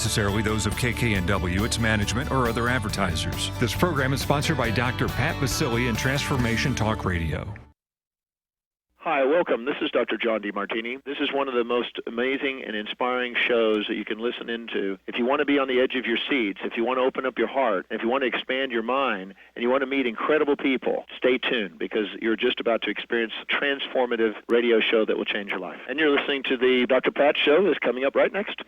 necessarily those of KKNW, its management, or other advertisers. This program is sponsored by Dr. Pat Basili and Transformation Talk Radio. Hi, welcome. This is Dr. John DeMartini. This is one of the most amazing and inspiring shows that you can listen into. If you want to be on the edge of your seats, if you want to open up your heart, if you want to expand your mind, and you want to meet incredible people, stay tuned because you're just about to experience a transformative radio show that will change your life. And you're listening to the Dr. Pat Show that's coming up right next.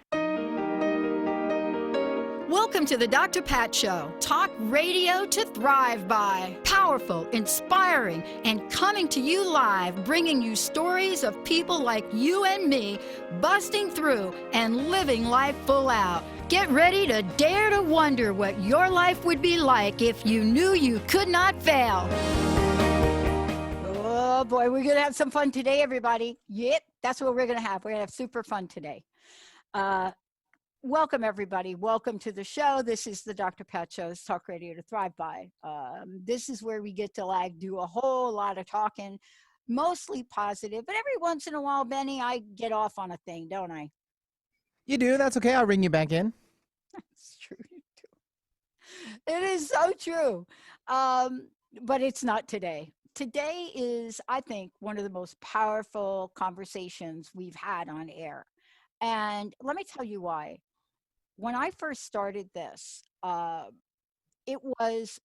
Welcome to the Dr. Pat Show. Talk radio to thrive by. Powerful, inspiring, and coming to you live, bringing you stories of people like you and me, busting through and living life full out. Get ready to dare to wonder what your life would be like if you knew you could not fail. Oh boy, we're going to have some fun today, everybody. Yep, that's what we're going to have. We're going to have super fun today. Welcome, everybody. Welcome to the show. This is the Dr. Pat Show. It's Talk Radio to Thrive By. This is where we get to do a whole lot of talking, mostly positive. But every once in a while, Benny, I get off on a thing, don't I? You do. That's okay. I'll ring you back in. That's true. You do. It is so true. But it's not today. Today is, I think, one of the most powerful conversations we've had on air. And let me tell you why. When I first started this, it was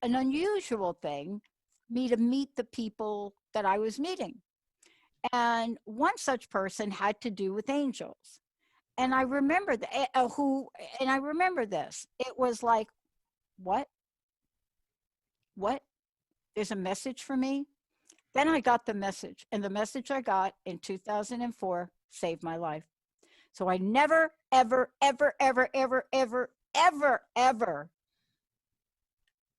an unusual thing for me to meet the people that I was meeting. And one such person had to do with angels. And I remember I remember this. It was like, what? What? There's a message for me? Then I got the message. And the message I got in 2004 saved my life. So I never, ever, ever, ever, ever, ever, ever, ever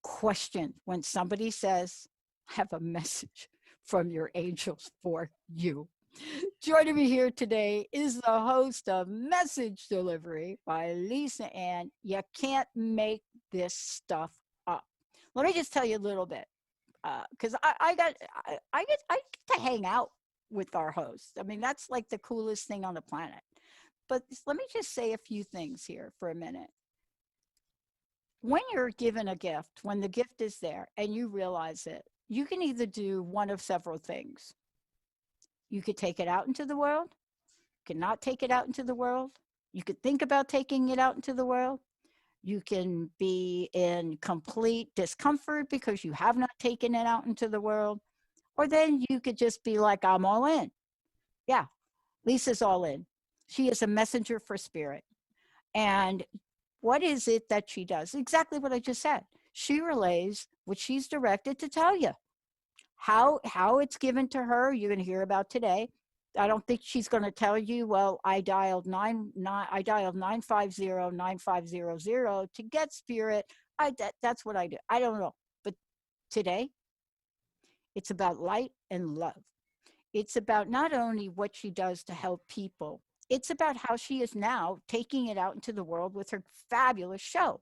question when somebody says, I have a message from your angels for you. Joining me here today is the host of Message Delivery by Lisa Ann. You can't make this stuff up. Let me just tell you a little bit, because I get to hang out with our hosts. I mean, that's like the coolest thing on the planet. But let me just say a few things here for a minute. When you're given a gift, when the gift is there and you realize it, you can either do one of several things. You could take it out into the world. You could not take it out into the world. You could think about taking it out into the world. You can be in complete discomfort because you have not taken it out into the world. Or then you could just be like, I'm all in. Yeah, Lisa's all in. She is a messenger for spirit. And what is it that she does? Exactly what I just said. She relays what she's directed to tell you. How it's given to her, you're going to hear about today. I don't think she's going to tell you, well, I dialed 950-9500 to get spirit. That's what I do. I don't know. But today, it's about light and love. It's about not only what she does to help people, it's about how she is now taking it out into the world with her fabulous show.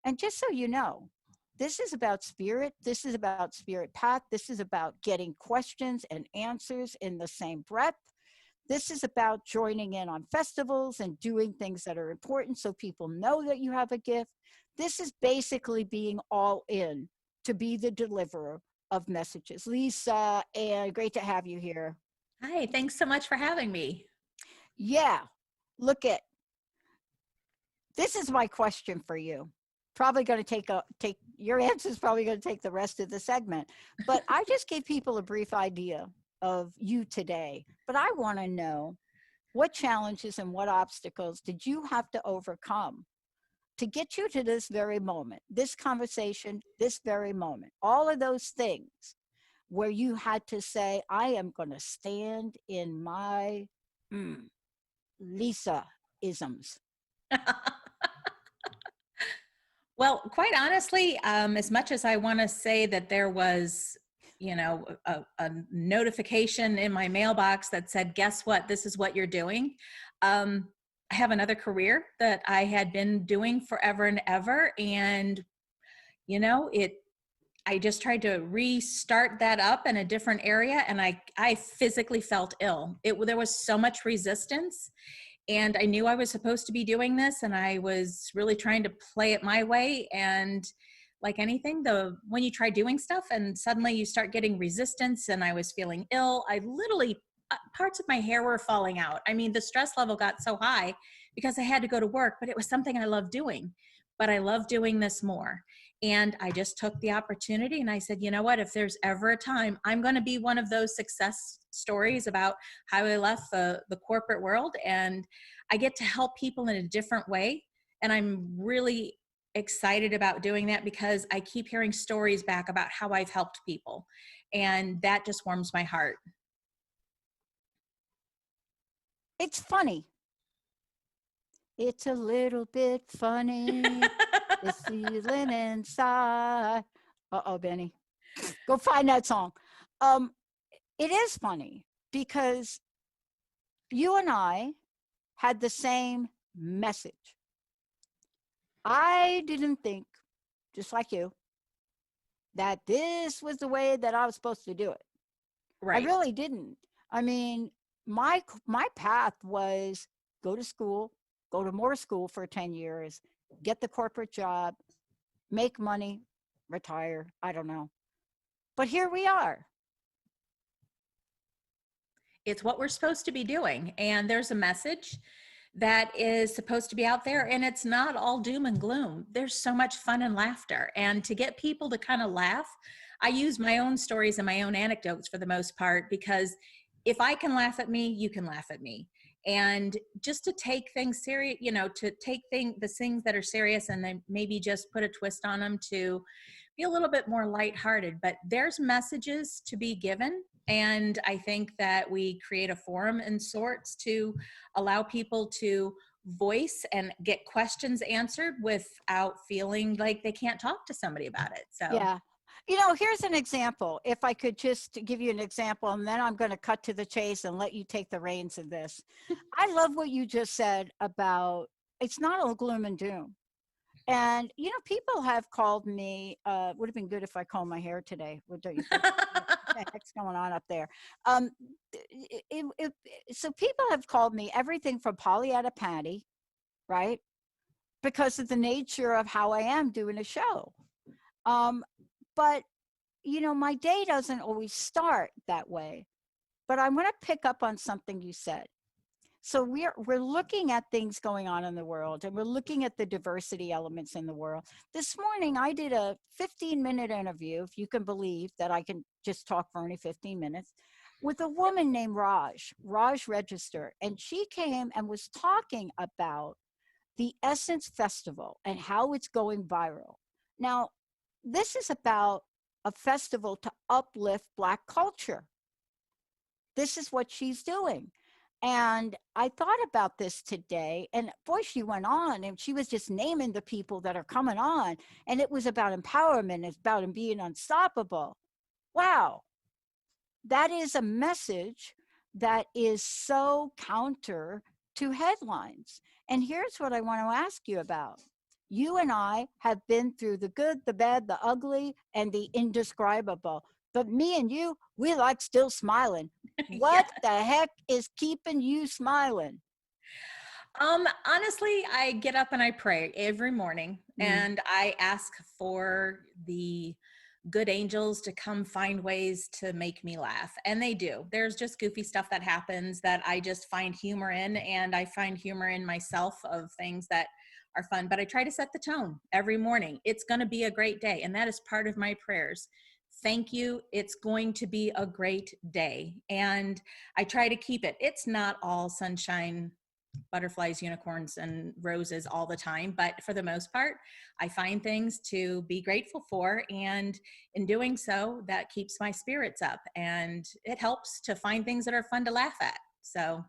And just so you know, this is about spirit. This is about spirit path. This is about getting questions and answers in the same breath. This is about joining in on festivals and doing things that are important so people know that you have a gift. This is basically being all in to be the deliverer of messages. Lisa, and great to have you here. Hi, thanks so much for having me. Yeah, this is my question for you. Probably going to take your answer is probably going to take the rest of the segment. But I just gave people a brief idea of you today. But I want to know, what challenges and what obstacles did you have to overcome to get you to this very moment, this conversation, this very moment, all of those things where you had to say, I am going to stand in my Lisa-isms? Well, quite honestly, as much as I want to say that there was, a notification in my mailbox that said, guess what, this is what you're doing. I have another career that I had been doing forever and ever. And, I just tried to restart that up in a different area. And I physically felt ill. There was so much resistance. And I knew I was supposed to be doing this, and I was really trying to play it my way. And like anything, when you try doing stuff and suddenly you start getting resistance, and I was feeling ill, I literally, parts of my hair were falling out. I mean, the stress level got so high because I had to go to work, but it was something I loved doing. But I love doing this more. And I just took the opportunity and I said, you know what, if there's ever a time, I'm going to be one of those success stories about how I left the corporate world, and I get to help people in a different way. And I'm really excited about doing that because I keep hearing stories back about how I've helped people. And that just warms my heart. It's funny. It's a little bit funny. It's feeling inside. Uh-oh, Benny. Go find that song. It is funny because you and I had the same message. I didn't think, just like you, that this was the way that I was supposed to do it. Right. I really didn't. I mean, my path was go to school, go to more school for 10 years, get the corporate job, make money, retire. I don't know. But here we are. It's what we're supposed to be doing. And there's a message that is supposed to be out there, and it's not all doom and gloom. There's so much fun and laughter. And to get people to kind of laugh, I use my own stories and my own anecdotes for the most part, because if I can laugh at me, you can laugh at me. And just to take things serious, to take the things that are serious and then maybe just put a twist on them to be a little bit more lighthearted. But there's messages to be given. And I think that we create a forum in sorts to allow people to voice and get questions answered without feeling like they can't talk to somebody about it. So Yeah. Here's an example. If I could just give you an example, and then I'm going to cut to the chase and let you take the reins of this. I love what you just said about it's not all gloom and doom. And, people have called me, would have been good if I combed my hair today. What don't you think? What the heck's going on up there? So people have called me everything from Pollyanna Patty, right? Because of the nature of how I am doing a show. But, my day doesn't always start that way. But I want to pick up on something you said. So we're looking at things going on in the world, and we're looking at the diversity elements in the world. This morning, I did a 15-minute interview, if you can believe that I can just talk for only 15 minutes, with a woman named Raj Register. And she came and was talking about the Essence Festival and how it's going viral. Now, this is about a festival to uplift Black culture. This is what she's doing. And I thought about this today, and boy, she went on and she was just naming the people that are coming on. And it was about empowerment. It's about being unstoppable. Wow. That is a message that is so counter to headlines. And here's what I want to ask you about. You and I have been through the good, the bad, the ugly, and the indescribable. But me and you, we like still smiling. What the heck is keeping you smiling? Honestly, I get up and I pray every morning, and I ask for the good angels to come find ways to make me laugh. And they do. There's just goofy stuff that happens that I just find humor in, and I find humor in myself of things that are fun. But I try to set the tone every morning. It's going to be a great day. And that is part of my prayers. Thank you. It's going to be a great day. And I try to keep it. It's not all sunshine, butterflies, unicorns, and roses all the time. But for the most part, I find things to be grateful for. And in doing so, that keeps my spirits up. And it helps to find things that are fun to laugh at. So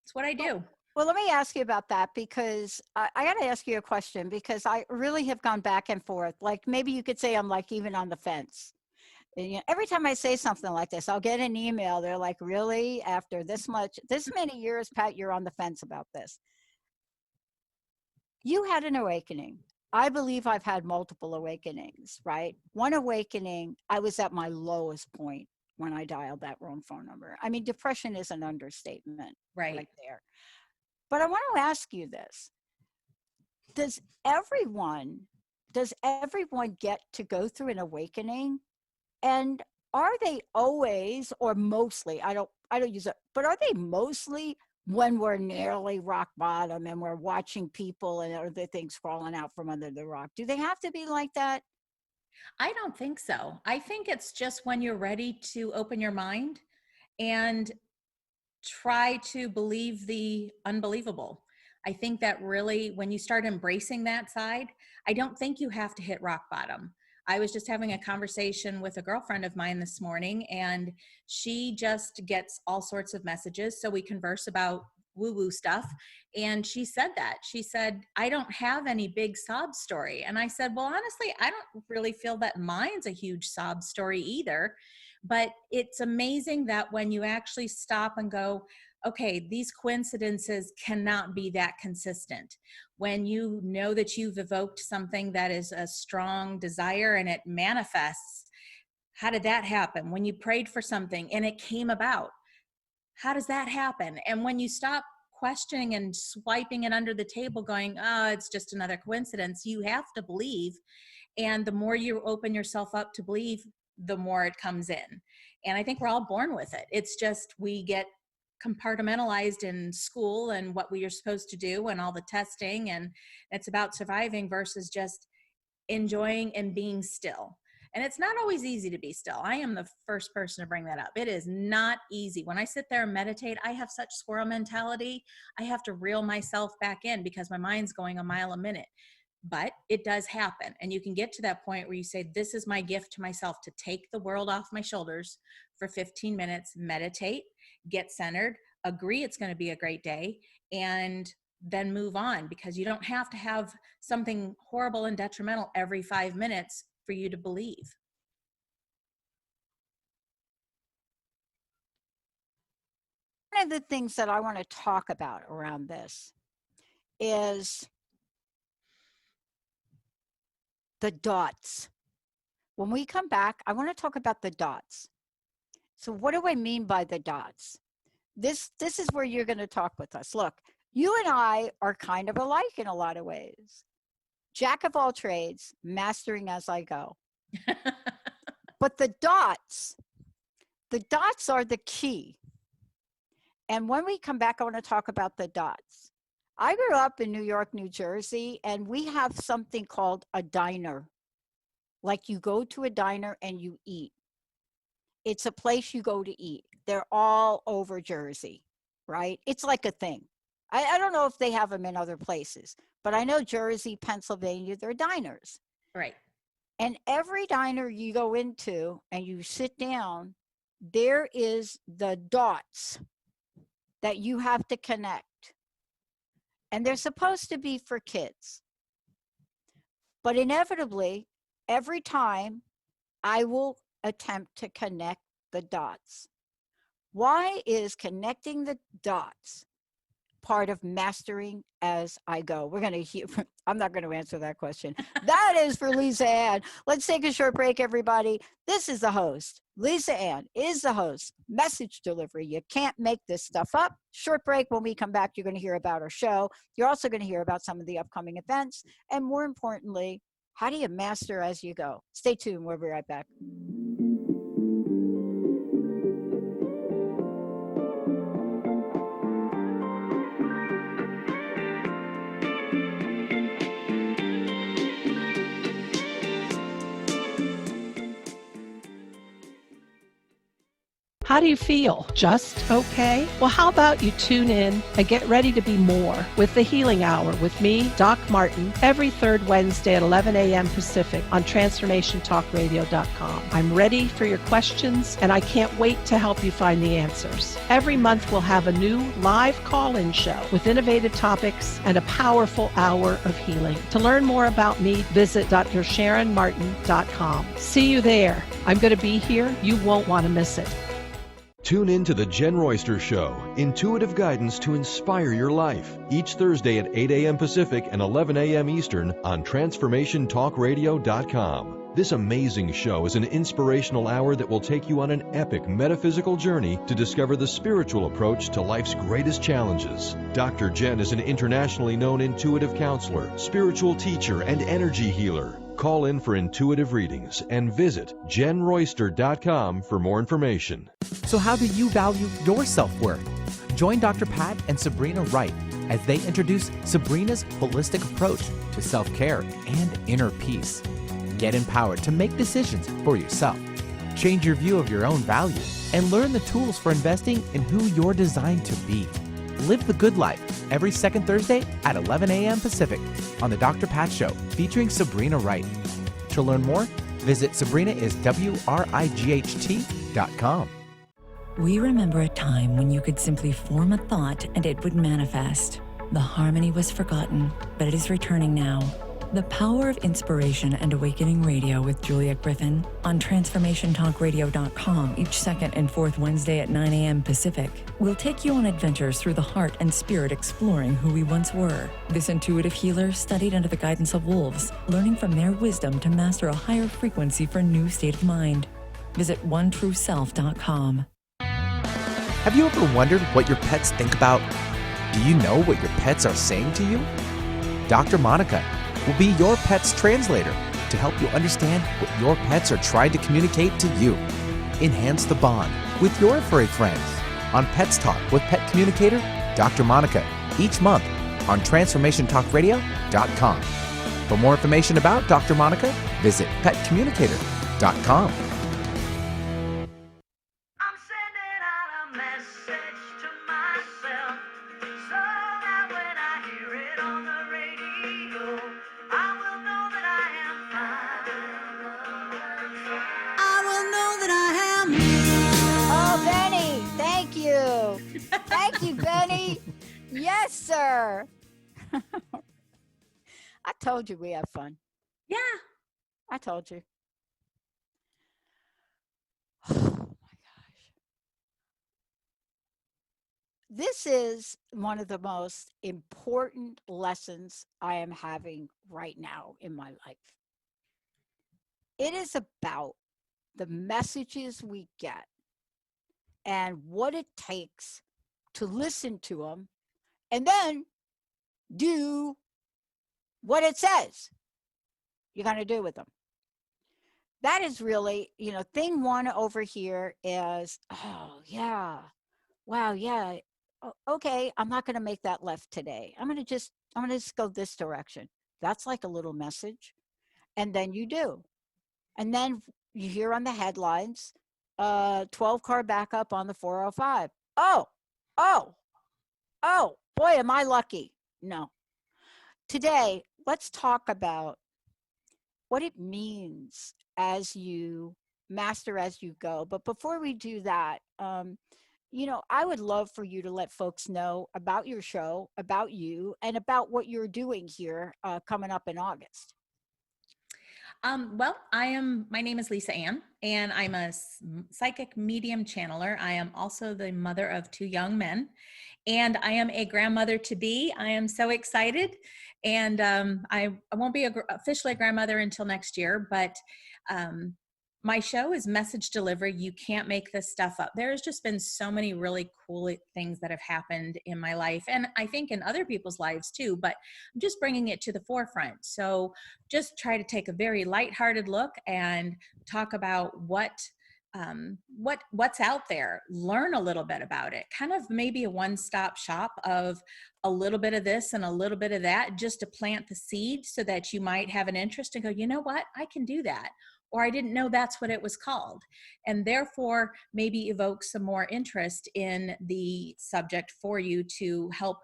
it's what I do. Well, let me ask you about that, because I got to ask you a question, because I really have gone back and forth. Like, maybe you could say I'm like even on the fence. And, every time I say something like this, I'll get an email. They're like, really? After this many years, Pat, you're on the fence about this. You had an awakening. I believe I've had multiple awakenings, right? One awakening, I was at my lowest point when I dialed that wrong phone number. I mean, depression is an understatement right there. But I want to ask you this. Does everyone get to go through an awakening? And are they always, or mostly, I don't use it, but are they mostly when we're nearly rock bottom and we're watching people and other things falling out from under the rock? Do they have to be like that? I don't think so. I think it's just when you're ready to open your mind and try to believe the unbelievable. I think that really, when you start embracing that side, I don't think you have to hit rock bottom. I was just having a conversation with a girlfriend of mine this morning, and she just gets all sorts of messages. So we converse about woo-woo stuff. And she said that. She said, I don't have any big sob story. And I said, well, honestly, I don't really feel that mine's a huge sob story either. But it's amazing that when you actually stop and go, okay, these coincidences cannot be that consistent. When you know that you've evoked something that is a strong desire and it manifests, how did that happen? When you prayed for something and it came about, how does that happen? And when you stop questioning and swiping it under the table going, oh, it's just another coincidence, you have to believe. And the more you open yourself up to believe, the more it comes in. And I think we're all born with it. It's just we get compartmentalized in school and what we are supposed to do and all the testing, and it's about surviving versus just enjoying and being still. And it's not always easy to be still. I am the first person to bring that up. It is not easy. When I sit there and meditate, I have such squirrel mentality. I have to reel myself back in because my mind's going a mile a minute. But it does happen. And you can get to that point where you say, this is my gift to myself, to take the world off my shoulders for 15 minutes, meditate, get centered, agree it's going to be a great day, and then move on, because you don't have to have something horrible and detrimental every 5 minutes for you to believe. One of the things that I want to talk about around this is the dots. When we come back, I want to talk about the dots. So what do I mean by the dots? This is where you're going to talk with us. Look, you and I are kind of alike in a lot of ways. Jack of all trades, mastering as I go. But the dots are the key. And when we come back, I want to talk about the dots. I grew up in New York, New Jersey, and we have something called a diner. Like you go to a diner and you eat. It's a place you go to eat. They're all over Jersey, right? It's like a thing. I don't know if they have them in other places, but I know Jersey, Pennsylvania, they're diners. Right. And every diner you go into and you sit down, there is the dots that you have to connect. And they're supposed to be for kids. But inevitably, every time I will attempt to connect the dots. Why is connecting the dots part of mastering as I go? We're going to hear, I'm not going to answer that question. That is for Lisa Ann. Let's take a short break, everybody. This is the host. Lisa Ann is the host. Message delivery. You can't make this stuff up. Short break. When we come back, you're going to hear about our show. You're also going to hear about some of the upcoming events. And more importantly, how do you master as you go? Stay tuned. We'll be right back. How do you feel? Just okay? Well, how about you tune in and get ready to be more with the Healing Hour with me, Doc Martin, every third Wednesday at 11 a.m. Pacific on TransformationTalkRadio.com. I'm ready for your questions, and I can't wait to help you find the answers. Every month, we'll have a new live call-in show with innovative topics and a powerful hour of healing. To learn more about me, visit DrSharonMartin.com. See you there. I'm going to be here. You won't want to miss it. Tune in to The Jen Royster Show, intuitive guidance to inspire your life, each Thursday at 8 a.m. Pacific and 11 a.m. Eastern on TransformationTalkRadio.com. This amazing show is an inspirational hour that will take you on an epic metaphysical journey to discover the spiritual approach to life's greatest challenges. Dr. Jen is an internationally known intuitive counselor, spiritual teacher, and energy healer. Call in for intuitive readings and visit jenroyster.com for more information. So how do you value your self-worth? Join Dr. Pat and Sabrina Wright as they introduce Sabrina's holistic approach to self-care and inner peace. Get empowered to make decisions for yourself. Change your view of your own value and learn the tools for investing in who you're designed to be. Live the Good Life every second Thursday at 11 a.m. Pacific on The Dr. Pat Show featuring Sabrina Wright. To learn more, visit SabrinaIsWright.com. We remember a time when you could simply form a thought and it would manifest. The harmony was forgotten, but it is returning now. The Power of Inspiration and Awakening Radio with Juliet Griffin on TransformationTalkRadio.com each second and fourth Wednesday at 9 a.m. Pacific will take you on adventures through the heart and spirit exploring who we once were. This intuitive healer studied under the guidance of wolves, learning from their wisdom to master a higher frequency for a new state of mind. Visit OneTrueSelf.com. Have you ever wondered what your pets think about? Do you know what your pets are saying to you? Dr. Monica will be your pet's translator to help you understand what your pets are trying to communicate to you. Enhance the bond with your furry friends on Pets Talk with Pet Communicator Dr. Monica each month on TransformationTalkRadio.com. For more information about Dr. Monica, visit PetCommunicator.com. Thank you, Benny. Yes, sir. I told you we have fun. Yeah. I told you. Oh, my gosh. This is one of the most important lessons I am having right now in my life. It is about the messages we get and what it takes to listen to them and then do what it says you're going to do with them. That is really, thing one over here is, oh, yeah, wow, yeah, okay, I'm not going to make that left today. I'm going to just go this direction. That's like a little message. And then you do. And then you hear on the headlines, 12-car backup on the 405. Oh, boy, am I lucky. No. Today, let's talk about what it means as you master as you go. But before we do that, I would love for you to let folks know about your show, about you, and about what you're doing here coming up in August. Well, my name is Lisa Ann, and I'm a psychic medium channeler. I am also the mother of 2 young men, and I am a grandmother to be. I am so excited, and I won't be officially a grandmother until next year, but my show is message delivery. You can't make this stuff up. There's just been so many really cool things that have happened in my life, and I think in other people's lives too, but I'm just bringing it to the forefront. So just try to take a very lighthearted look and talk about what's out there, learn a little bit about it, kind of maybe a one-stop shop of a little bit of this and a little bit of that, just to plant the seed so that you might have an interest and go, you know what, I can do that. Or I didn't know that's what it was called. And therefore maybe evoke some more interest in the subject for you to help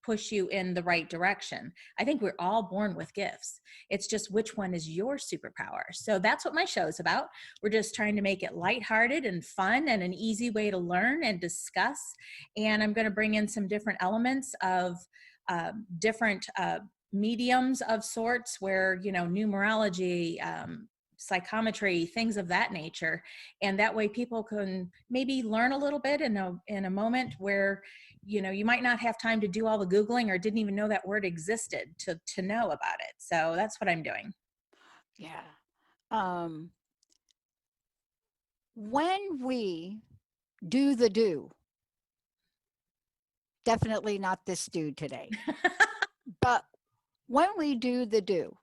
push you in the right direction. I think we're all born with gifts. It's just which one is your superpower. So that's what my show is about. We're just trying to make it lighthearted and fun and an easy way to learn and discuss. And I'm going to bring in some different elements of different mediums of sorts where, numerology, psychometry, things of that nature. And that way people can maybe learn a little bit in a moment where, you might not have time to do all the Googling or didn't even know that word existed to know about it. So that's what I'm doing. Yeah. um, when we do the do, definitely not this do today, but when we do the do,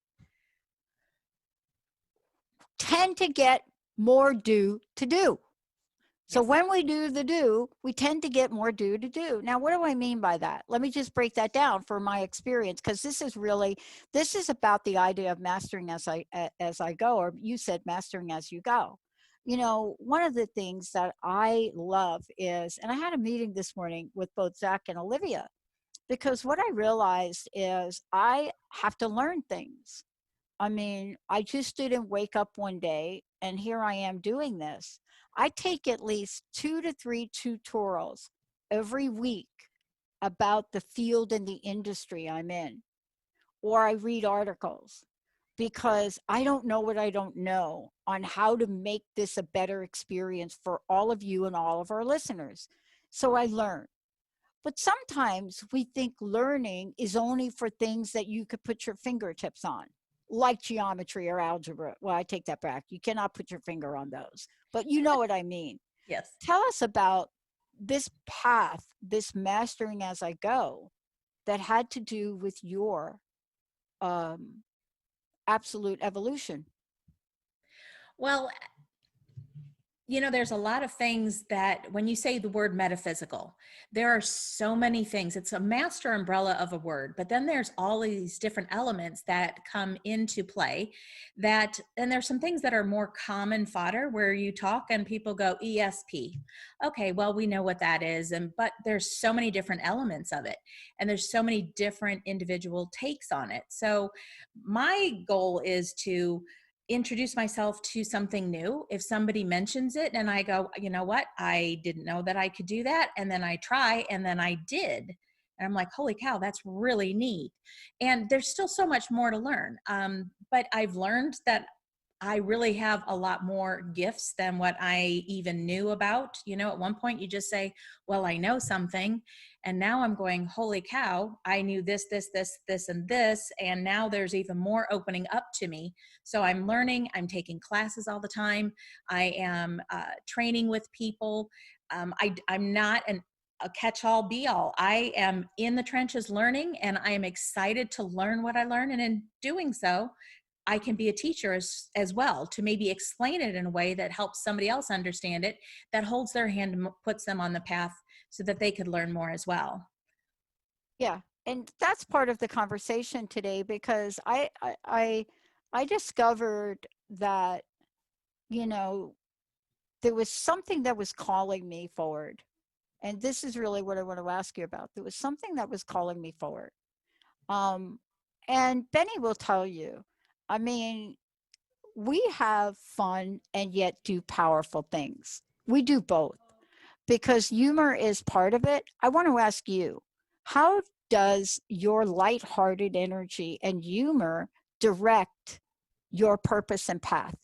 tend to get more do to do. So Yes. when we do the do, we tend to get more do to do. Now, what do I mean by that? Let me just break that down for my experience, because this is about the idea of mastering as I go, or you said mastering as you go. You know, one of the things that I love is, and I had a meeting this morning with both Zach and Olivia, because what I realized is I have to learn things. I mean, I just didn't wake up one day and here I am doing this. I take at least 2 to 3 tutorials every week about the field and the industry I'm in, or I read articles because I don't know what I don't know on how to make this a better experience for all of you and all of our listeners. So I learn. But sometimes we think learning is only for things that you could put your fingertips on, like geometry or algebra. Well, I take that back. You cannot put your finger on those, but you know what I mean. Yes. Tell us about this path, this mastering as I go, that had to do with your um, absolute evolution. Well, you know, there's a lot of things that when you say the word metaphysical, there are so many things. It's a master umbrella of a word, but then there's all of these different elements that come into play and there's some things that are more common fodder where you talk and people go ESP. Okay, well, we know what that is. But there's so many different elements of it and there's so many different individual takes on it. So my goal is to introduce myself to something new. If somebody mentions it and I go, you know what, I didn't know that I could do that. And then I try and then I did. And I'm like, holy cow, that's really neat. And there's still so much more to learn. But I've learned that I really have a lot more gifts than what I even knew about. You know, at one point you just say, well, I know something. And now I'm going, holy cow, I knew this, this, this, this, and this. And now there's even more opening up to me. So I'm learning, I'm taking classes all the time. I am training with people. I'm not a catch-all be-all. I am in the trenches learning and I am excited to learn what I learn. And in doing so, I can be a teacher as well to maybe explain it in a way that helps somebody else understand it, that holds their hand and puts them on the path so that they could learn more as well. Yeah, and that's part of the conversation today, because I discovered that, you know, there was something that was calling me forward. And this is really what I want to ask you about. There was something that was calling me forward. Um, and Benny will tell you, I mean, we have fun and yet do powerful things. We do both because humor is part of it. I want to ask you, how does your lighthearted energy and humor direct your purpose and path?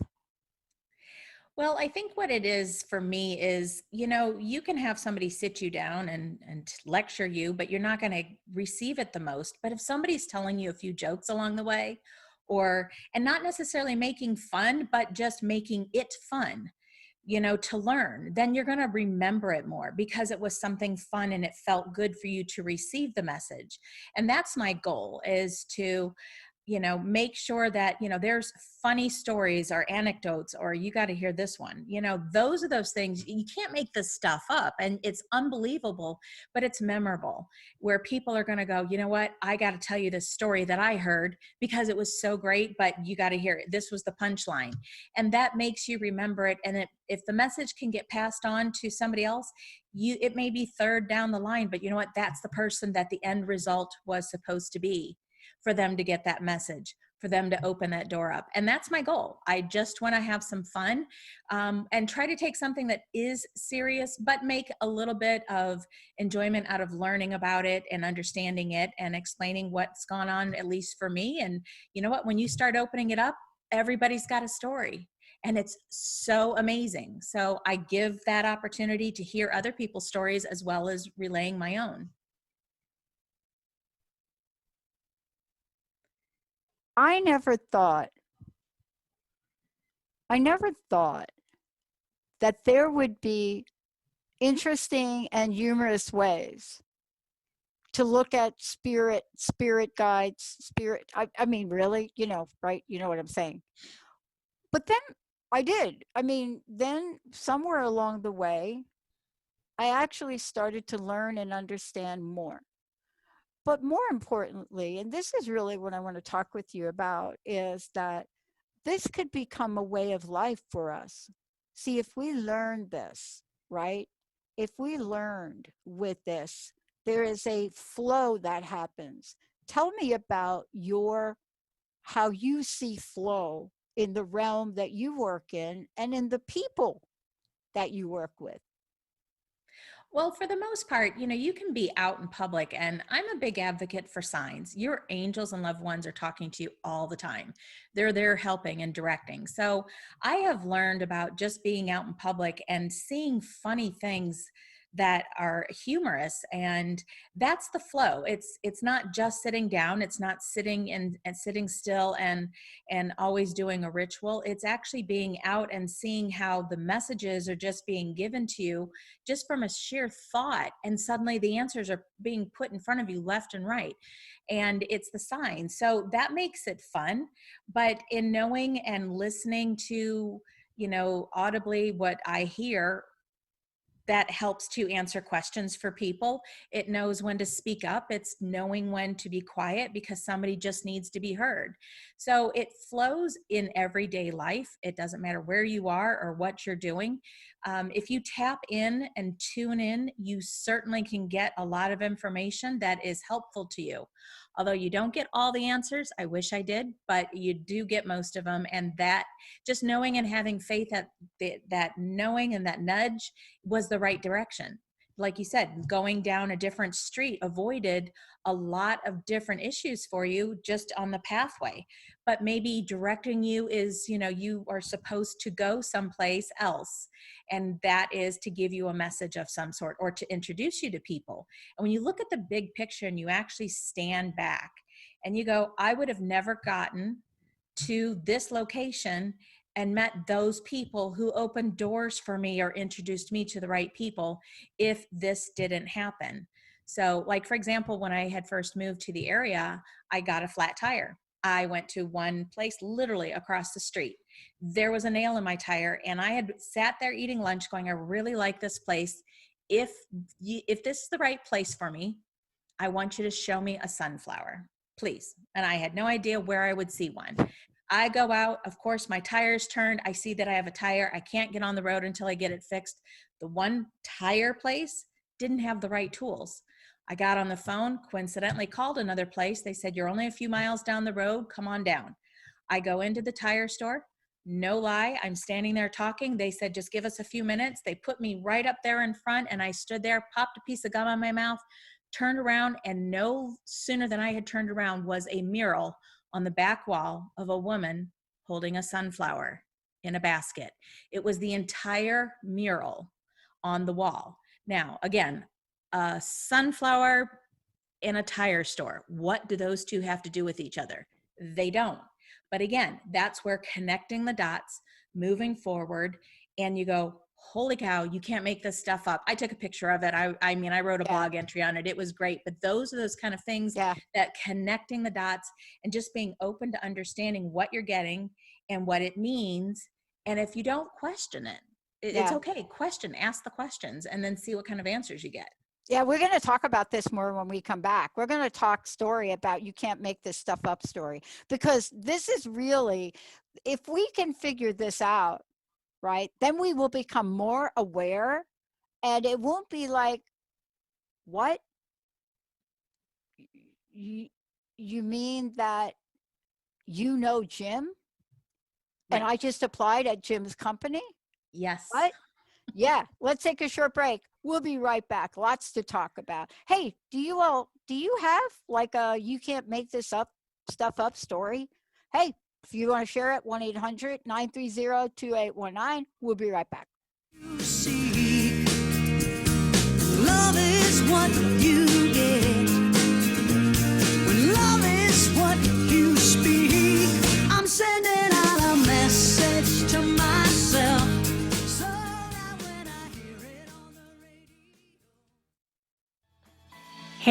Well, I think what it is for me is, you know, you can have somebody sit you down and lecture you, but you're not going to receive it the most. But if somebody's telling you a few jokes along the way, and not necessarily making fun, but just making it fun, you know, to learn, then you're going to remember it more because it was something fun and it felt good for you to receive the message. And that's my goal, is to, you know, make sure that, you know, there's funny stories or anecdotes, or you got to hear this one. You know, those are those things. You can't make this stuff up and it's unbelievable, but it's memorable, where people are going to go, you know what, I got to tell you this story that I heard because it was so great, but you got to hear it. This was the punchline. And that makes you remember it. And if the message can get passed on to somebody else, it may be third down the line, but you know what, that's the person that the end result was supposed to be, for them to get that message, for them to open that door up. And that's my goal. I just want to have some fun and try to take something that is serious, but make a little bit of enjoyment out of learning about it and understanding it and explaining what's gone on, at least for me. And you know what, when you start opening it up, everybody's got a story. And it's so amazing. So I give that opportunity to hear other people's stories as well as relaying my own. I never thought I never thought that there would be interesting and humorous ways to look at spirit guides, I mean, really, right? You know what I'm saying? But then I did. I mean, then somewhere along the way, I actually started to learn and understand more. But more importantly, and this is really what I want to talk with you about, is that this could become a way of life for us. See, if we learn this, right? If we learned with this, there is a flow that happens. Tell me about how you see flow in the realm that you work in and in the people that you work with. Well, for the most part, you can be out in public, and I'm a big advocate for signs. Your angels and loved ones are talking to you all the time. They're there helping and directing. So I have learned about just being out in public and seeing funny things that are humorous, and that's the flow. It's not just sitting down. It's not sitting and sitting still and always doing a ritual. It's actually being out and seeing how the messages are just being given to you just from a sheer thought, and suddenly the answers are being put in front of you left and right, and it's the signs. So that makes it fun. But in knowing and listening to audibly what I hear, that helps to answer questions for people. It knows when to speak up. It's knowing when to be quiet because somebody just needs to be heard. So it flows in everyday life. It doesn't matter where you are or what you're doing. If you tap in and tune in, you certainly can get a lot of information that is helpful to you. Although you don't get all the answers, I wish I did, but you do get most of them. And that just knowing and having faith that knowing and that nudge was the right direction. Like you said, going down a different street avoided a lot of different issues for you just on the pathway. But maybe directing you is, you are supposed to go someplace else. And that is to give you a message of some sort or to introduce you to people. And when you look at the big picture and you actually stand back and you go, I would have never gotten to this location and met those people who opened doors for me or introduced me to the right people if this didn't happen. So like, for example, when I had first moved to the area, I got a flat tire. I went to one place literally across the street. There was a nail in my tire, and I had sat there eating lunch going, I really like this place. If this is the right place for me, I want you to show me a sunflower, please. And I had no idea where I would see one. I go out, of course, my tire's turned. I see that I have a tire. I can't get on the road until I get it fixed. The one tire place didn't have the right tools. I got on the phone, coincidentally called another place. They said, you're only a few miles down the road. Come on down. I go into the tire store. No lie, I'm standing there talking. They said, just give us a few minutes. They put me right up there in front, and I stood there, popped a piece of gum on my mouth, turned around, and no sooner than I had turned around was a mural on the back wall of a woman holding a sunflower in a basket. It was the entire mural on the wall. Now, again, a sunflower in a tire store. What do those two have to do with each other? They don't. But again, that's where connecting the dots, moving forward, and you go, holy cow, you can't make this stuff up. I took a picture of it. I mean, I wrote a blog entry on it. It was great. But those are those kind of things that connecting the dots and just being open to understanding what you're getting and what it means. And if you don't question it, it's okay. Question, ask the questions, and then see what kind of answers you get. Yeah, we're going to talk about this more when we come back. We're going to talk story about you can't make this stuff up story, because this is really, if we can figure this out, right, then we will become more aware, and it won't be like, what? You mean that you know Jim? Right. And I just applied at Jim's company? Yes. What? Yeah, let's take a short break. We'll be right back. Lots to talk about. Hey, do you have like a you can't make this up stuff up story? Hey, if you want to share it, 1-800-930-2819. We'll be right back. You see, love is what you get. When love is what you speak, I'm sending out a message to my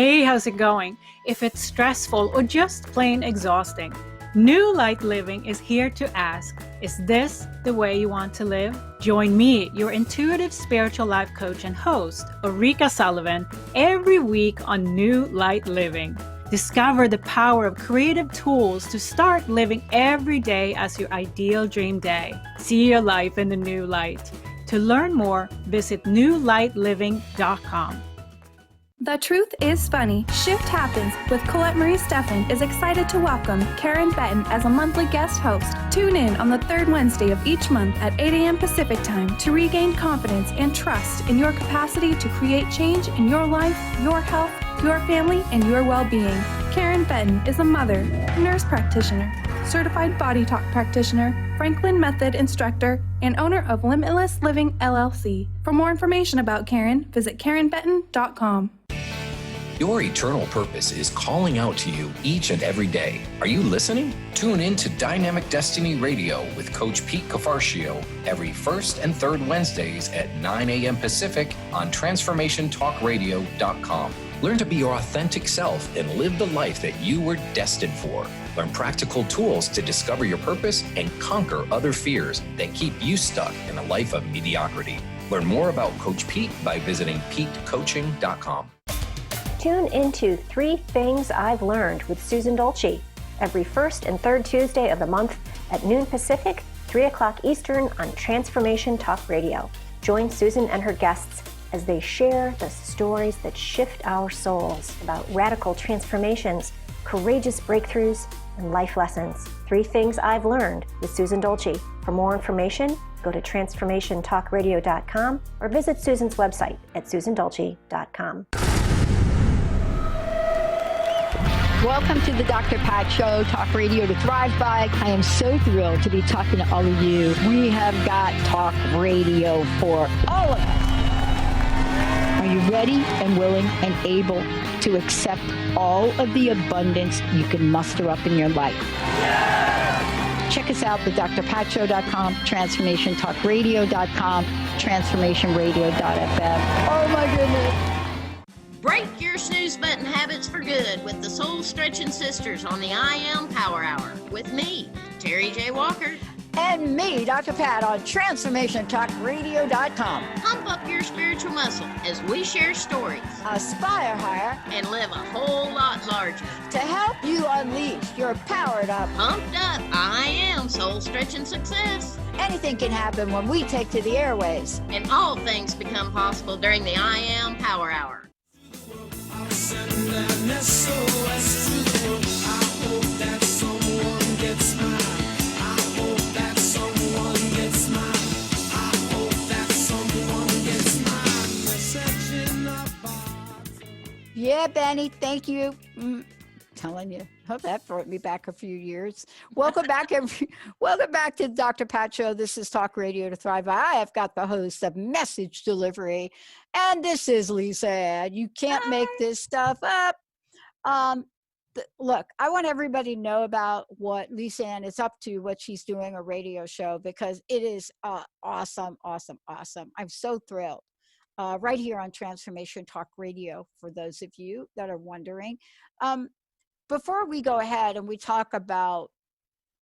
Hey, how's it going? If it's stressful or just plain exhausting, New Light Living is here to ask, is this the way you want to live? Join me, your intuitive spiritual life coach and host, Ulrika Sullivan, every week on New Light Living. Discover the power of creative tools to start living every day as your ideal dream day. See your life in the new light. To learn more, visit newlightliving.com. The Truth is Funny. Shift Happens with Colette Marie Steffen is excited to welcome Karen Benton as a monthly guest host. Tune in on the third Wednesday of each month at 8 a.m. Pacific Time to regain confidence and trust in your capacity to create change in your life, your health, your family, and your well-being. Karen Benton is a mother, nurse practitioner, certified body talk practitioner, Franklin Method instructor, and owner of Limitless Living LLC. For more information about Karen, visit KarenBenton.com. Your eternal purpose is calling out to you each and every day. Are you listening? Tune in to Dynamic Destiny Radio with Coach Pete Cafarcio every first and third Wednesdays at 9 a.m. Pacific on TransformationTalkRadio.com. Learn to be your authentic self and live the life that you were destined for. Learn practical tools to discover your purpose and conquer other fears that keep you stuck in a life of mediocrity. Learn more about Coach Pete by visiting PeteCoaching.com. Tune into 3 Things I've Learned with Susan Dolce every first and third Tuesday of the month at noon Pacific, 3 o'clock Eastern on Transformation Talk Radio. Join Susan and her guests as they share the stories that shift our souls about radical transformations, courageous breakthroughs, and life lessons. 3 Things I've Learned with Susan Dolce. For more information, go to TransformationTalkRadio.com or visit Susan's website at SusanDolce.com. Welcome to the Dr. Pat Show, Talk Radio to Thrive By. I am so thrilled to be talking to all of you. We have got talk radio for all of us. Are you ready and willing and able to accept all of the abundance you can muster up in your life? Check us out at drpatshow.com, transformationtalkradio.com, transformationradio.fm. Oh my goodness. Break your snooze button habits for good with the Soul Stretching Sisters on the I Am Power Hour with me, Terry J. Walker. And me, Dr. Pat, on TransformationTalkRadio.com. Pump up your spiritual muscle as we share stories, aspire higher, and live a whole lot larger to help you unleash your powered up, pumped up, I Am Soul Stretching Success. Anything can happen when we take to the airways. And all things become possible during the I Am Power Hour. Send an SOS to the world. I hope that someone gets mine. I hope that someone gets mine. I hope that someone gets mine. Message in a box. Yeah, Benny, thank you. Telling you, hope that brought me back a few years. Welcome back, welcome back to the Dr. Pat Show. This is Talk Radio to Thrive. I have got the host of Message Delivery, and this is Lisa Ann. You can't make this stuff up. Look, I want everybody to know about what Lisa Ann is up to, what she's doing, a radio show, because it is awesome, awesome, awesome. I'm so thrilled. Right here on Transformation Talk Radio, for those of you that are wondering. Before we go ahead and we talk about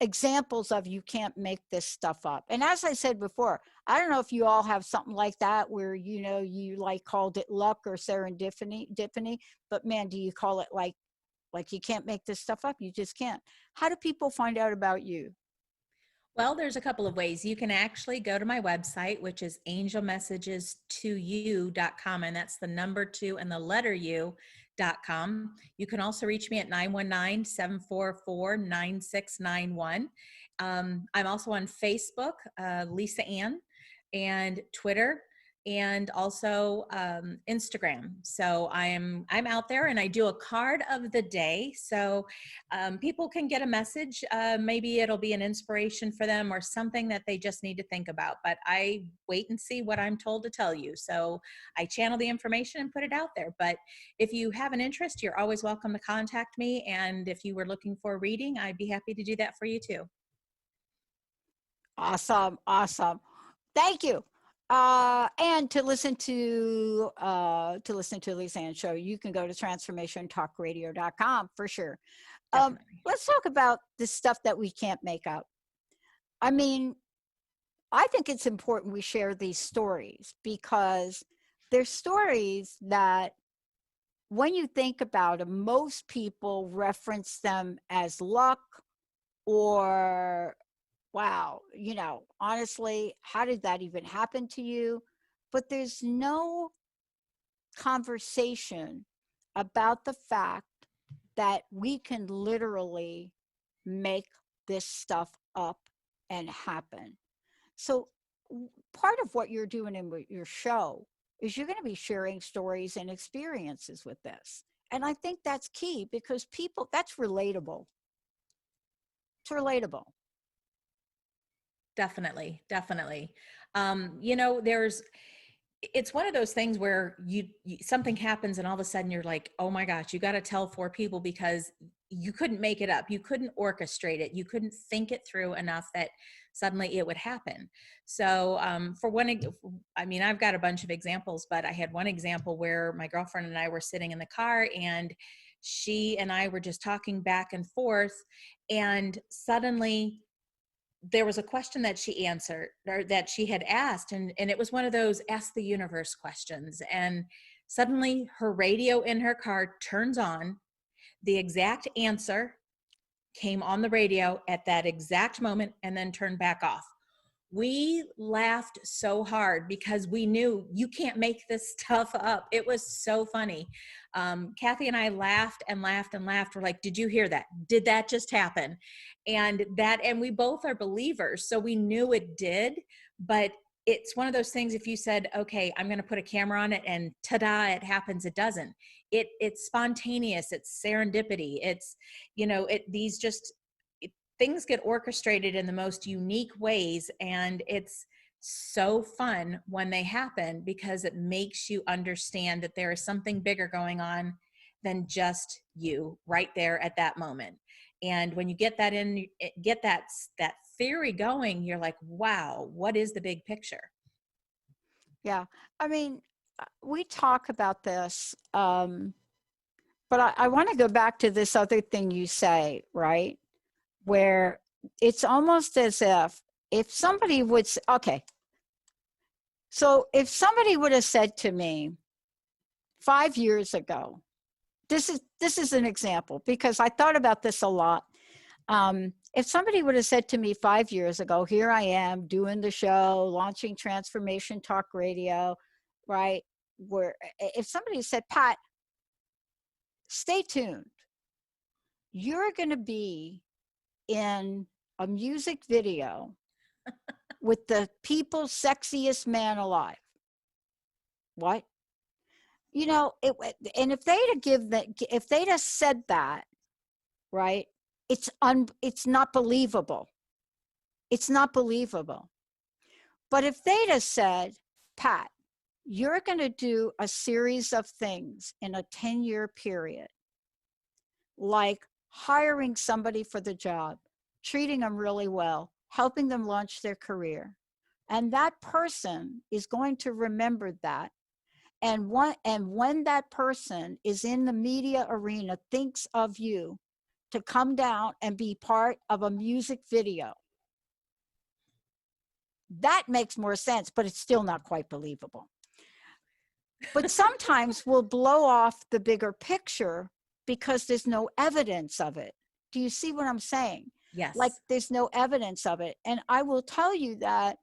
examples of you can't make this stuff up. And as I said before, I don't know if you all have something like that where, you know, you like called it luck or serendipity, but man, do you call it like you can't make this stuff up? You just can't. How do people find out about you? Well, there's a couple of ways. You can actually go to my website, which is angelmessages2u.com, and that's the number 2 and the letter U.com. You can also reach me at 919-744-9691. I'm also on Facebook, Lisa Ann, and Twitter, and also Instagram. So I'm out there, and I do a card of the day. So people can get a message. Maybe it'll be an inspiration for them or something that they just need to think about. But I wait and see what I'm told to tell you. So I channel the information and put it out there. But if you have an interest, you're always welcome to contact me. And if you were looking for a reading, I'd be happy to do that for you too. Awesome. Awesome. Thank you. And to listen to Lisa Ann's show, you can go to transformationtalkradio.com for sure. Let's talk about the stuff that we can't make up. I mean, I think it's important we share these stories because they're stories that when you think about them, most people reference them as luck or, wow, honestly, how did that even happen to you? But there's no conversation about the fact that we can literally make this stuff up and happen. So part of what you're doing in your show is you're going to be sharing stories and experiences with this. And I think that's key because people, that's relatable. It's relatable. Definitely. It's one of those things where you something happens and all of a sudden you're like, oh my gosh, you got to tell 4 people because you couldn't make it up. You couldn't orchestrate it. You couldn't think it through enough that suddenly it would happen. So I've got a bunch of examples, but I had one example where my girlfriend and I were sitting in the car and she and I were just talking back and forth, and suddenly there was a question that she answered or that she had asked, and it was one of those ask the universe questions. And suddenly her radio in her car turns on. The exact answer came on the radio at that exact moment and then turned back off. We laughed so hard because we knew you can't make this stuff up. It was so funny. Kathy and I laughed and laughed and laughed. We're like, did you hear that? Did that just happen? And we both are believers. So we knew it did, but it's one of those things. If you said, okay, I'm going to put a camera on it and ta-da, it happens. It doesn't. It's spontaneous. It's serendipity. It's, things get orchestrated in the most unique ways, and it's so fun when they happen because it makes you understand that there is something bigger going on than just you right there at that moment. And when you get that theory going, you're like, wow, what is the big picture? Yeah. I mean, we talk about this, but I want to go back to this other thing you say, right? Where it's almost as if somebody would say, okay, so if somebody would have said to me 5 years ago, this is an example because I thought about this a lot. If somebody would have said to me 5 years ago, here I am doing the show, launching Transformation Talk Radio, right? Where if somebody said, Pat, stay tuned, you're going to be in a music video with the people's sexiest man alive. What? And if they'd have said that, right? It's not believable. It's not believable. But if they'd have said, Pat, you're going to do a series of things in a 10-year period, like hiring somebody for the job, treating them really well, helping them launch their career. And that person is going to remember that. And when that person is in the media arena, thinks of you to come down and be part of a music video, that makes more sense, but it's still not quite believable. But sometimes we'll blow off the bigger picture because there's no evidence of it. Do you see what I'm saying? Yes. Like there's no evidence of it. And I will tell you that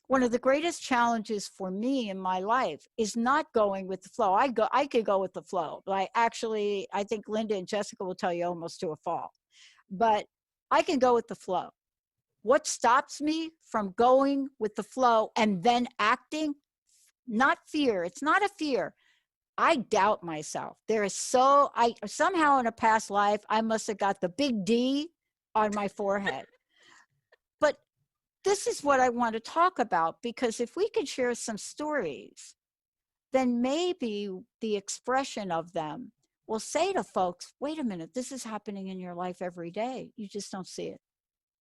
one of the greatest challenges for me in my life is not going with the flow. I could go with the flow. Like actually, I think Linda and Jessica will tell you almost to a fault. But I can go with the flow. What stops me from going with the flow and then acting? Not fear. It's not a fear. I doubt myself. Somehow in a past life, I must have got the big D on my forehead. But this is what I want to talk about, because if we could share some stories, then maybe the expression of them will say to folks, wait a minute, this is happening in your life every day. You just don't see it.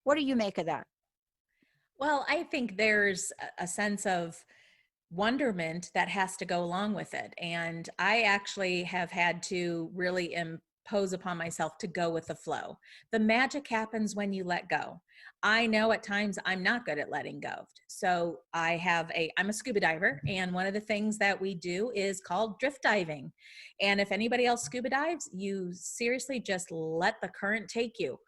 What do you make of that? Well, I think there's a sense of wonderment that has to go along with it. And I actually have had to really impose upon myself to go with the flow. The magic happens when you let go. I know at times I'm not good at letting go. So I'm a scuba diver, and one of the things that we do is called drift diving. And if anybody else scuba dives, you seriously just let the current take you.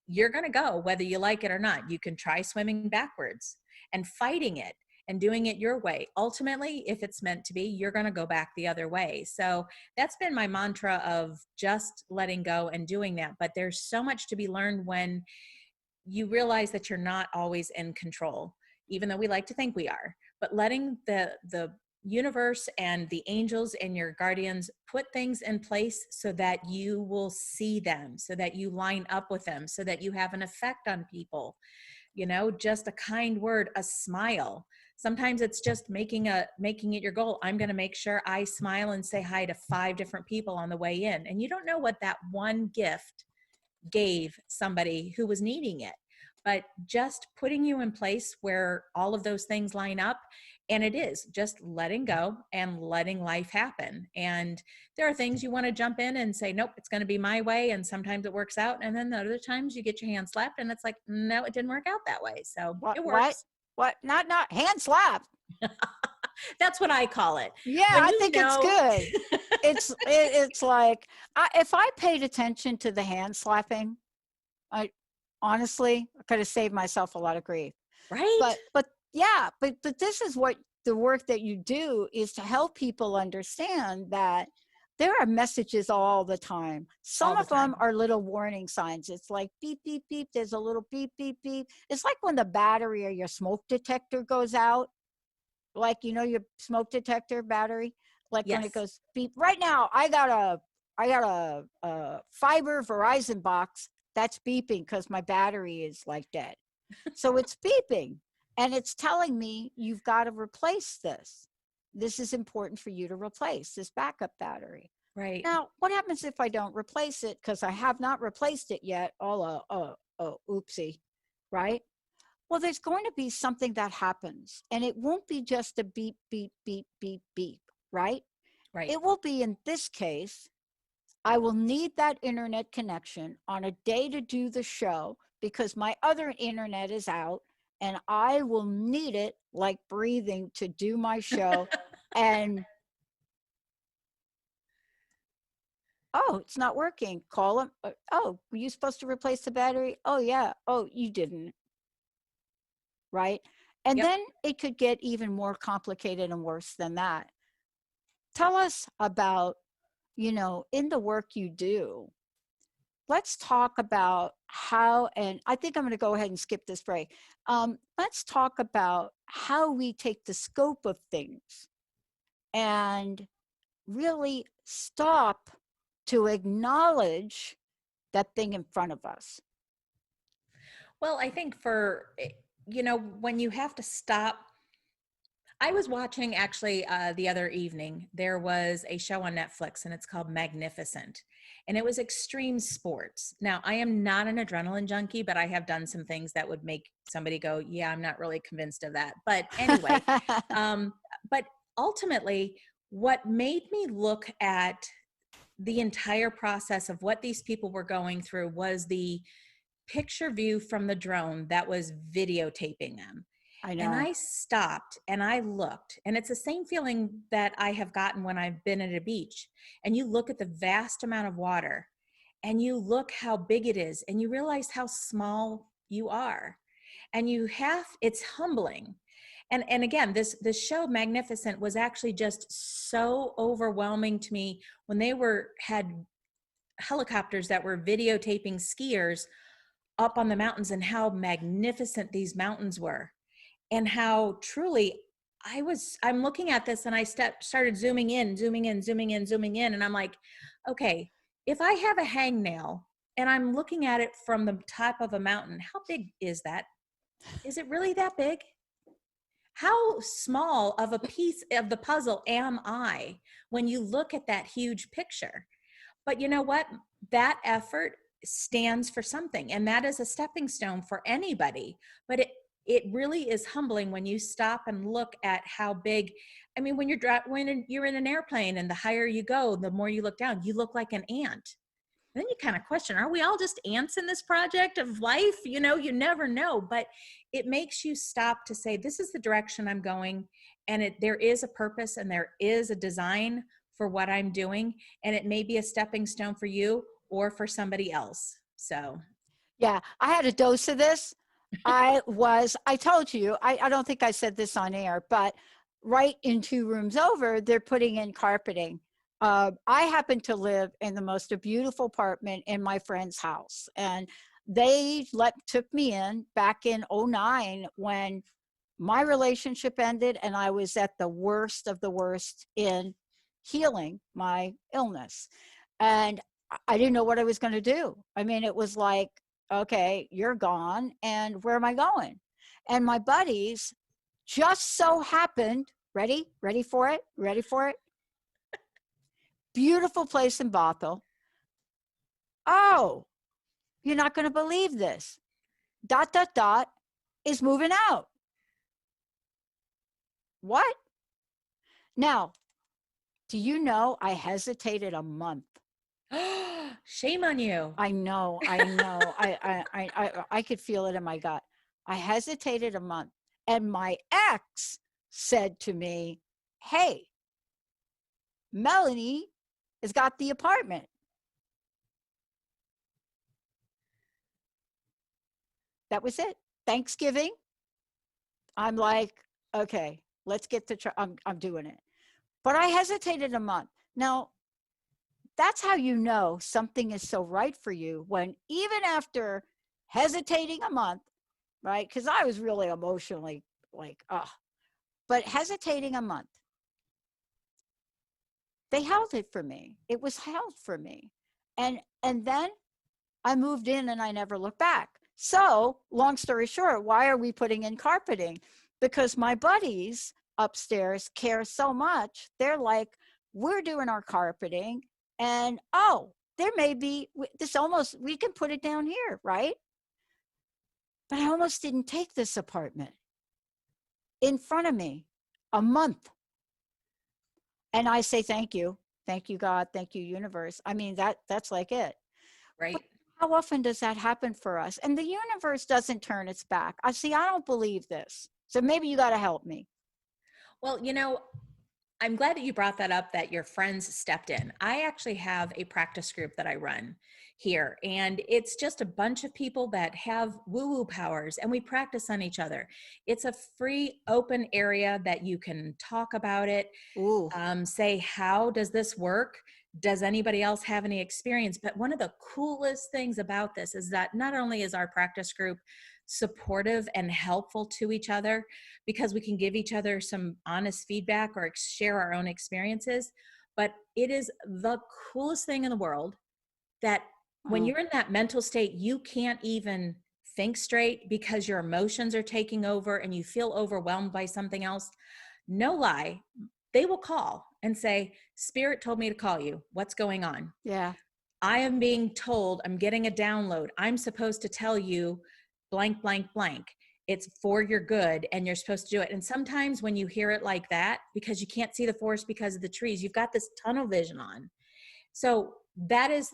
You're going to go whether you like it or not. You can try swimming backwards and fighting it and doing it your way. Ultimately, if it's meant to be, you're going to go back the other way. So that's been my mantra of just letting go and doing that. But there's so much to be learned when you realize that you're not always in control, even though we like to think we are. But letting the universe and the angels and your guardians put things in place so that you will see them, so that you line up with them, so that you have an effect on people. Just a kind word, a smile. Sometimes it's just making it your goal. I'm going to make sure I smile and say hi to 5 different people on the way in. And you don't know what that one gift gave somebody who was needing it, but just putting you in place where all of those things line up. And it is just letting go and letting life happen. And there are things you want to jump in and say, nope, it's going to be my way. And sometimes it works out. And then the other times you get your hand slapped and it's like, no, it didn't work out that way. So it works. What? Not hand slap. That's what I call it. Yeah, I think it's good. It's like, if I paid attention to the hand slapping, I honestly could have saved myself a lot of grief. Right. But this is what the work that you do is to help people understand that there are messages all the time. Some of them are little warning signs. It's like beep, beep, beep. There's a little beep, beep, beep. It's like when the battery or your smoke detector goes out, like, your smoke detector battery, like when it goes beep. Right now, I got a fiber Verizon box that's beeping because my battery is like dead. So it's beeping. And it's telling me you've got to replace this. This is important for you to replace this backup battery. Right. Now, what happens if I don't replace it? Because I have not replaced it yet. Oopsie, right? Well, there's going to be something that happens. And it won't be just a beep, beep, beep, beep, beep, right? Right. It will be, in this case, I will need that internet connection on a day to do the show because my other internet is out. And I will need it like breathing to do my show. And, it's not working. Call them. Were you supposed to replace the battery? Oh, yeah. Oh, you didn't. Right? And then it could get even more complicated and worse than that. Tell us about, in the work you do, let's talk about how, and I think I'm going to go ahead and skip this break. Let's talk about how we take the scope of things and really stop to acknowledge that thing in front of us. Well, I think when you have to stop. I was watching actually the other evening, there was a show on Netflix and it's called Magnificent. And it was extreme sports. Now, I am not an adrenaline junkie, but I have done some things that would make somebody go, yeah, I'm not really convinced of that. But anyway, but ultimately, what made me look at the entire process of what these people were going through was the picture view from the drone that was videotaping them. I know. And I stopped and I looked, and it's the same feeling that I have gotten when I've been at a beach and you look at the vast amount of water and you look how big it is and you realize how small you are, and it's humbling. And again, this show Magnificent was actually just so overwhelming to me when they had helicopters that were videotaping skiers up on the mountains and how magnificent these mountains were. And how truly I'm looking at this and I started zooming in. And I'm like, okay, if I have a hangnail and I'm looking at it from the top of a mountain, how big is that? Is it really that big? How small of a piece of the puzzle am I when you look at that huge picture? But you know what? That effort stands for something, and that is a stepping stone for anybody. But it really is humbling when you stop and look at how big, I mean, when you're in an airplane and the higher you go, the more you look down, you look like an ant. Then you kind of question, are we all just ants in this project of life? You know, you never know, but it makes you stop to say, this is the direction I'm going. And there is a purpose and there is a design for what I'm doing. And it may be a stepping stone for you or for somebody else. So. Yeah, I had a dose of this. I told you, I don't think I said this on air, but right in 2 rooms over, they're putting in carpeting. I happen to live in the most beautiful apartment in my friend's house, and they took me in back in 2009 when my relationship ended and I was at the worst of the worst in healing my illness. And I didn't know what I was going to do. I mean, it was like, okay, you're gone, and where am I going? And my buddies just so happened, ready for it, beautiful place in Bothell. Oh, you're not going to believe this. ... is moving out. What? Now, do you know I hesitated a month? Shame on you. I know. I could feel it in my gut. I hesitated a month, and my ex said to me, hey, Melanie has got the apartment. That was it. Thanksgiving, I'm like, okay, let's get to I'm doing it. But I hesitated a month. Now, that's how you know something is so right for you, when even after hesitating a month, right? Because I was really emotionally like, but hesitating a month, they held it for me. It was held for me. And then I moved in and I never looked back. So long story short, why are we putting in carpeting? Because my buddies upstairs care so much. They're like, we're doing our carpeting, and there may be we can put it down here, right? But I almost didn't take this apartment in front of me a month. And I say, thank you, God, thank you, universe. I mean, that's like it. Right. But how often does that happen for us? And the universe doesn't turn its back. I don't believe this. So maybe you got to help me. Well, you know, I'm glad that you brought that up, that your friends stepped in. I actually have a practice group that I run here, and it's just a bunch of people that have woo-woo powers, and we practice on each other. It's a free, open area that you can talk about it. Say, how does this work? Does anybody else have any experience? But one of the coolest things about this is that not only is our practice group supportive and helpful to each other, because we can give each other some honest feedback or share our own experiences, but it is the coolest thing in the world that when you're in that mental state, you can't even think straight because your emotions are taking over and you feel overwhelmed by something else. No lie, they will call and say, Spirit told me to call you. What's going on? Yeah. I am being told, I'm getting a download. I'm supposed to tell you blank, blank, blank. It's for your good and you're supposed to do it. And sometimes when you hear it like that, because you can't see the forest because of the trees, you've got this tunnel vision on. So that's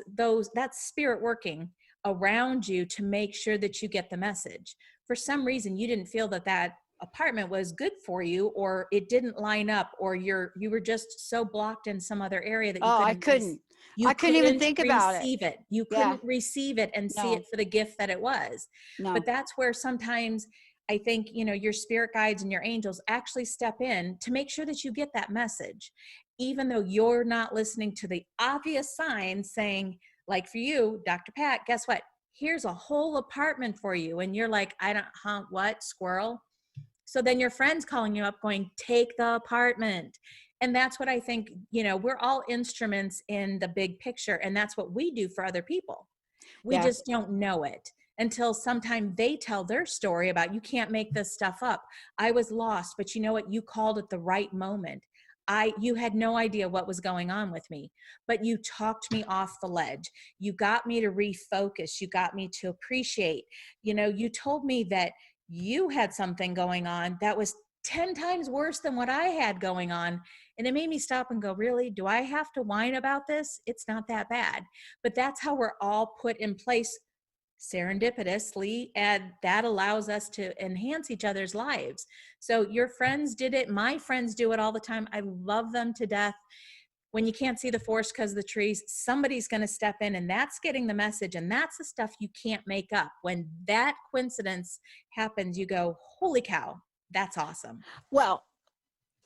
spirit working around you to make sure that you get the message. For some reason, you didn't feel that apartment was good for you, or it didn't line up, or you were just so blocked in some other area that I couldn't even think about it. You couldn't receive it and see it for the gift that it was. No. But that's where sometimes I think, your spirit guides and your angels actually step in to make sure that you get that message, even though you're not listening to the obvious signs saying, like for you, Dr. Pat, guess what? Here's a whole apartment for you. And you're like, what, squirrel? So then your friend's calling you up going, take the apartment. And that's what I think, we're all instruments in the big picture. And that's what we do for other people. We just don't know it until sometime they tell their story about, you can't make this stuff up. I was lost, but you know what? You called at the right moment. You had no idea what was going on with me, but you talked me off the ledge. You got me to refocus. You got me to appreciate, you told me that you had something going on that was 10 times worse than what I had going on. And it made me stop and go, really, do I have to whine about this? It's not that bad. But that's how we're all put in place serendipitously, and that allows us to enhance each other's lives. So your friends did it. My friends do it all the time. I love them to death. When you can't see the forest because of the trees, somebody's going to step in, and that's getting the message. And that's the stuff you can't make up. When that coincidence happens, you go, holy cow, that's awesome. Well,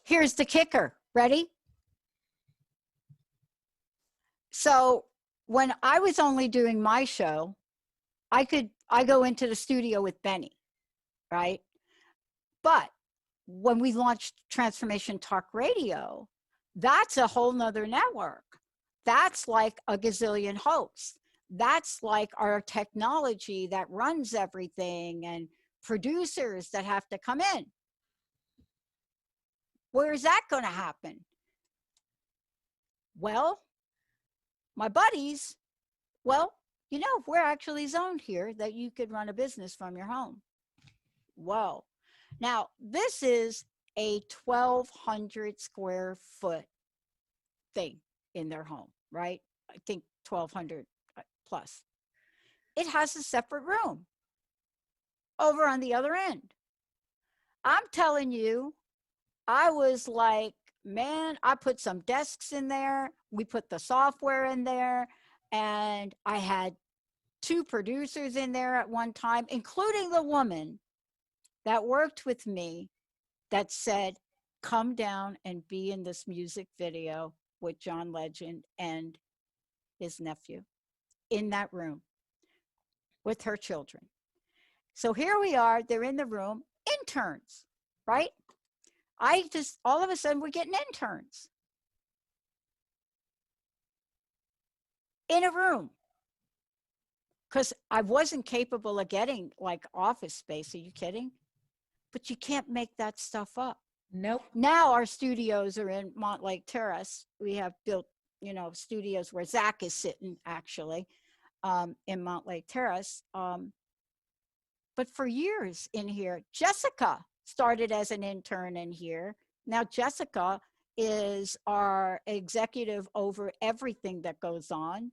here's the kicker. Ready? So when I was only doing my show, I go into the studio with Benny, right? But when we launched Transformation Talk Radio, that's a whole nother network. That's like a gazillion hosts. That's like our technology that runs everything and producers that have to come in. Where is that going to happen? Well, my buddies, we're actually zoned here that you could run a business from your home. Whoa. Now, this is a 1,200 square foot thing in their home, right? I think 1,200 plus. It has a separate room over on the other end. I'm telling you, I was like, man, I put some desks in there. We put the software in there, and I had 2 producers in there at one time, including the woman that worked with me that said, come down and be in this music video with John Legend and his nephew in that room with her children. So here we are, they're in the room, interns, right? All of a sudden, we're getting interns in a room because I wasn't capable of getting like office space. Are you kidding? But you can't make that stuff up. Nope. Now our studios are in Montlake Terrace. We have built, studios where Zach is sitting actually in Montlake Terrace. But for years in here, Jessica started as an intern in here. Now Jessica is our executive over everything that goes on.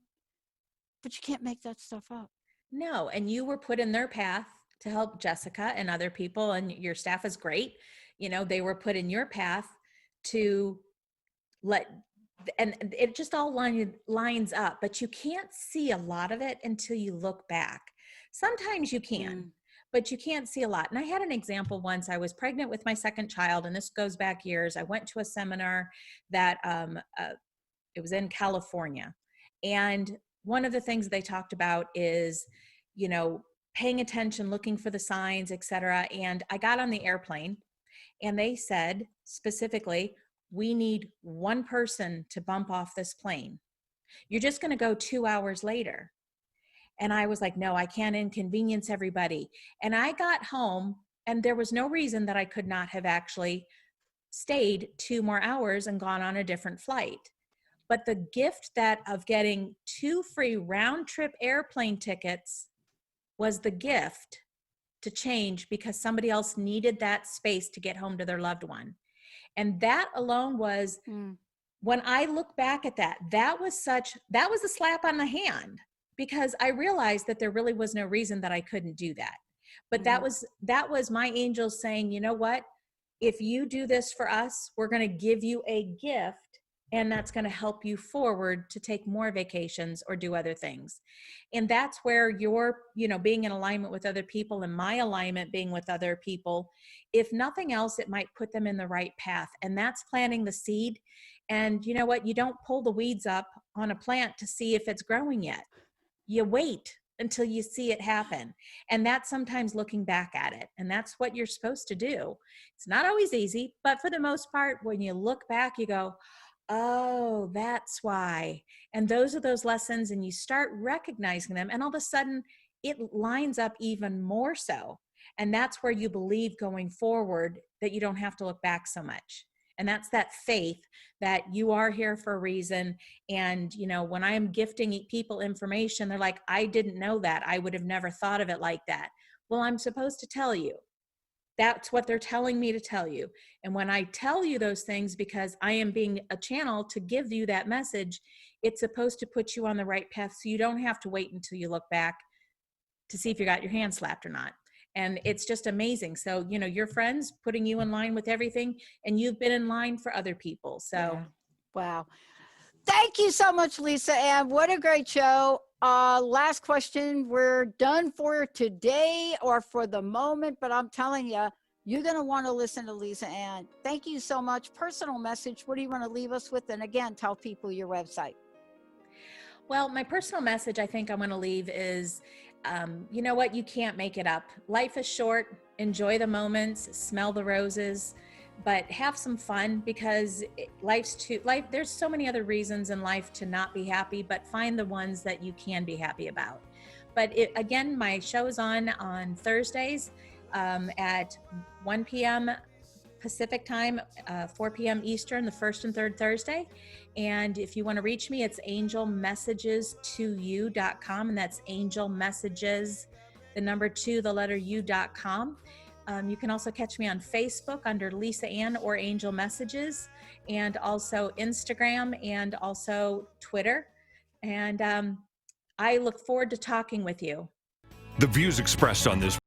But you can't make that stuff up. No, and you were put in their path to help Jessica and other people, and your staff is great. They were put in your path to and it just all lines up, but you can't see a lot of it until you look back. Sometimes you can, but you can't see a lot. And I had an example once. I was pregnant with my second child, and this goes back years. I went to a seminar that it was in California, and one of the things they talked about is, paying attention, looking for the signs, etc. And I got on the airplane, and they said specifically, we need one person to bump off this plane. You're just going to go 2 hours later. And I was like, no, I can't inconvenience everybody. And I got home, and there was no reason that I could not have actually stayed 2 more hours and gone on a different flight. But the gift of getting 2 free round trip airplane tickets was the gift to change because somebody else needed that space to get home to their loved one. And that alone was, when I look back at that was a slap on the hand, because I realized that there really was no reason that I couldn't do that. But that was my angels saying, you know what, if you do this for us, we're going to give you a gift, and that's going to help you forward to take more vacations or do other things. And that's where your, being in alignment with other people, and my alignment being with other people, if nothing else, it might put them in the right path. And that's planting the seed. And you know what? You don't pull the weeds up on a plant to see if it's growing yet. You wait until you see it happen. And that's sometimes looking back at it. And that's what you're supposed to do. It's not always easy, but for the most part, when you look back, you go, oh, that's why. And those are those lessons, and you start recognizing them, and all of a sudden it lines up even more so. And that's where you believe going forward that you don't have to look back so much. And that's that faith that you are here for a reason. And, when I am gifting people information, they're like, I didn't know that. I would have never thought of it like that. Well, I'm supposed to tell you, That's what they're telling me to tell you. And when I tell you those things, because I am being a channel to give you that message, it's supposed to put you on the right path so you don't have to wait until you look back to see if you got your hand slapped or not. And it's just amazing. So, you know, your friends putting you in line with everything, and you've been in line for other people. So, Yeah. Wow. Thank you so much, Lisa Ann. What a great show. Last question. We're done for today or for the moment, but I'm telling you, you're going to want to listen to Lisa Ann. Thank you so much. Personal message. What do you want to leave us with? And again, tell people your website. well, my personal message I think I'm going to leave is, you know what? You can't make it up. Life is short. Enjoy the moments, smell the roses, but have some fun, because there's so many other reasons in life to not be happy, but find the ones that you can be happy about. But again, my show is on Thursdays at 1 p.m. Pacific time, 4 p.m. Eastern, the first and third Thursday. And if you want to reach me, it's angelmessages2u.com, and that's angelmessages, the number 2, the letter u.com. You can also catch me on Facebook under Lisa Ann or Angel Messages, and also Instagram and also Twitter. And I look forward to talking with you. The views expressed on this